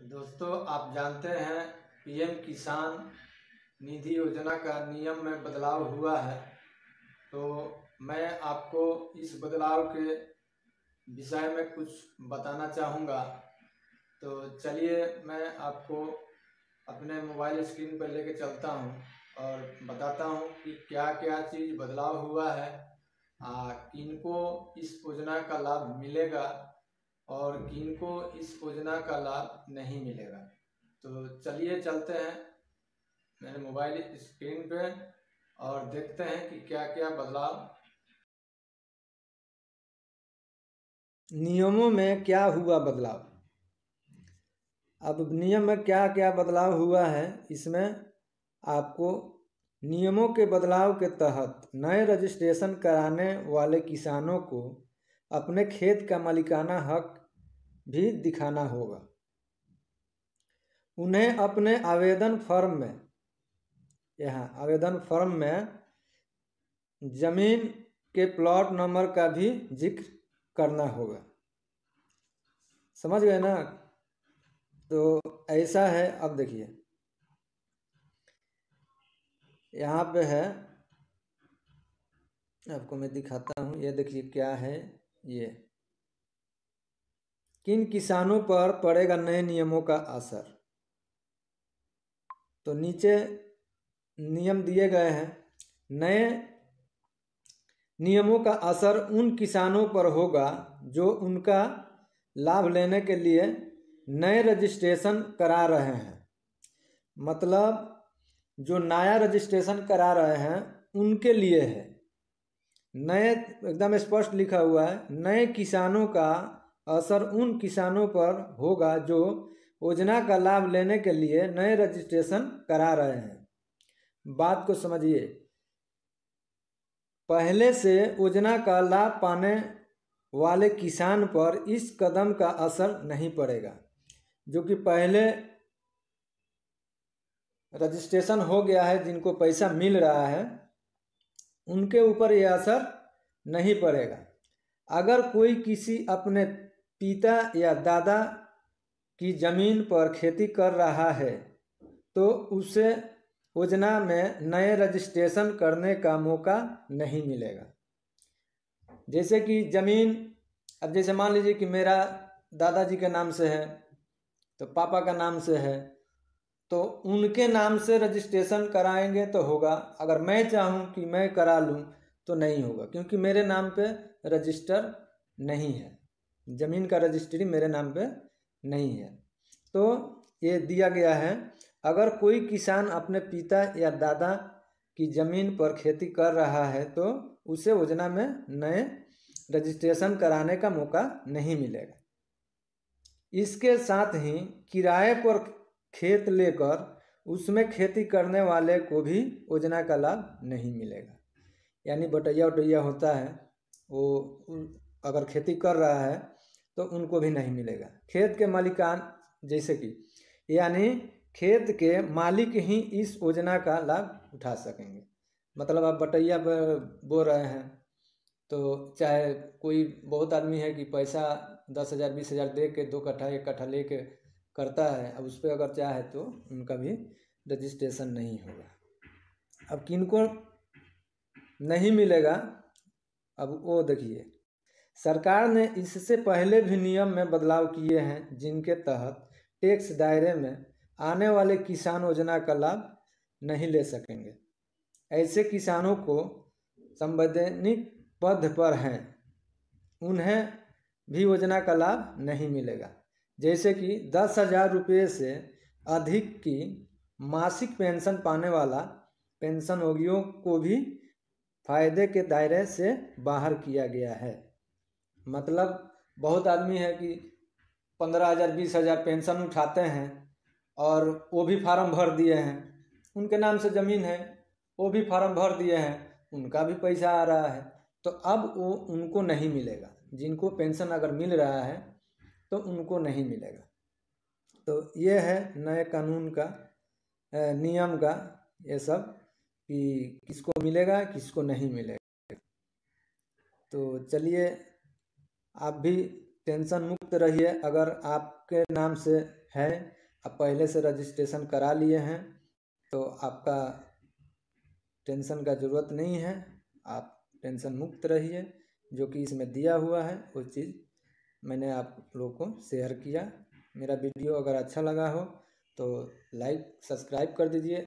दोस्तों, आप जानते हैं पीएम किसान निधि योजना का नियम में बदलाव हुआ है। तो मैं आपको इस बदलाव के विषय में कुछ बताना चाहूँगा। तो चलिए मैं आपको अपने मोबाइल स्क्रीन पर लेके चलता हूँ और बताता हूँ कि क्या क्या चीज़ बदलाव हुआ है, किनको इस योजना का लाभ मिलेगा और किनको इस योजना का लाभ नहीं मिलेगा। तो चलिए चलते हैं मेरे मोबाइल स्क्रीन पे और देखते हैं कि क्या क्या बदलाव, नियमों में क्या हुआ बदलाव। अब नियम में क्या क्या बदलाव हुआ है, इसमें आपको नियमों के बदलाव के तहत नए रजिस्ट्रेशन कराने वाले किसानों को अपने खेत का मालिकाना हक भी दिखाना होगा। उन्हें अपने आवेदन फॉर्म में, यहाँ आवेदन फॉर्म में जमीन के प्लॉट नंबर का भी जिक्र करना होगा। समझ गए ना? तो ऐसा है। अब देखिए यहाँ पे है, आपको मैं दिखाता हूँ। ये देखिए क्या है, ये किन किसानों पर पड़ेगा नए नियमों का असर। तो नीचे नियम दिए गए हैं। नए नियमों का असर उन किसानों पर होगा जो उनका लाभ लेने के लिए नए रजिस्ट्रेशन करा रहे हैं। मतलब जो नया रजिस्ट्रेशन करा रहे हैं उनके लिए है। नए, एकदम स्पष्ट लिखा हुआ है, नए किसानों का असर उन किसानों पर होगा जो योजना का लाभ लेने के लिए नए रजिस्ट्रेशन करा रहे हैं। बात को समझिए, पहले से योजना का लाभ पाने वाले किसान पर इस कदम का असर नहीं पड़ेगा। जो कि पहले रजिस्ट्रेशन हो गया है, जिनको पैसा मिल रहा है, उनके ऊपर यह असर नहीं पड़ेगा। अगर कोई किसी अपने पिता या दादा की जमीन पर खेती कर रहा है तो उसे योजना में नए रजिस्ट्रेशन करने का मौका नहीं मिलेगा। जैसे कि जमीन, अब जैसे मान लीजिए कि मेरा दादाजी के नाम से है तो पापा का नाम से है, तो उनके नाम से रजिस्ट्रेशन कराएंगे तो होगा। अगर मैं चाहूँ कि मैं करा लूँ तो नहीं होगा, क्योंकि मेरे नाम पे रजिस्टर नहीं है, ज़मीन का रजिस्ट्री मेरे नाम पे नहीं है। तो ये दिया गया है, अगर कोई किसान अपने पिता या दादा की ज़मीन पर खेती कर रहा है तो उसे योजना में नए रजिस्ट्रेशन कराने का मौका नहीं मिलेगा। इसके साथ ही किराए पर खेत लेकर उसमें खेती करने वाले को भी योजना का लाभ नहीं मिलेगा। यानी बटैया उटैया होता है, वो अगर खेती कर रहा है तो उनको भी नहीं मिलेगा। खेत के मालिकान, जैसे कि यानी खेत के मालिक ही इस योजना का लाभ उठा सकेंगे। मतलब आप बटैया बो रहे हैं तो चाहे कोई, बहुत आदमी है कि पैसा 10,000 20,000 दे के 2 कट्ठा 1 कट्ठा ले के करता है। अब उस पर अगर चाहे तो उनका भी रजिस्ट्रेशन नहीं होगा। अब किनको नहीं मिलेगा, अब वो देखिए, सरकार ने इससे पहले भी नियम में बदलाव किए हैं, जिनके तहत टैक्स दायरे में आने वाले किसान योजना का लाभ नहीं ले सकेंगे। ऐसे किसानों को संवैधानिक पद पर हैं, उन्हें भी योजना का लाभ नहीं मिलेगा। जैसे कि 10,000 रुपये से अधिक की मासिक पेंशन पाने वाला पेंशनभोगियों को भी फायदे के दायरे से बाहर किया गया है। मतलब बहुत आदमी है कि 15,000 20,000 पेंशन उठाते हैं और वो भी फार्म भर दिए हैं, उनके नाम से ज़मीन है, वो भी फार्म भर दिए हैं, उनका भी पैसा आ रहा है। तो अब वो उनको नहीं मिलेगा। जिनको पेंशन अगर मिल रहा है तो उनको नहीं मिलेगा। तो ये है नए कानून का, नियम का ये सब, कि किसको मिलेगा किसको नहीं मिलेगा। तो चलिए आप भी टेंशन मुक्त रहिए। अगर आपके नाम से है, आप पहले से रजिस्ट्रेशन करा लिए हैं, तो आपका टेंशन का ज़रूरत नहीं है। आप टेंशन मुक्त रहिए। जो कि इसमें दिया हुआ है वो चीज़ मैंने आप लोगों को शेयर किया। मेरा वीडियो अगर अच्छा लगा हो तो लाइक सब्सक्राइब कर दीजिए।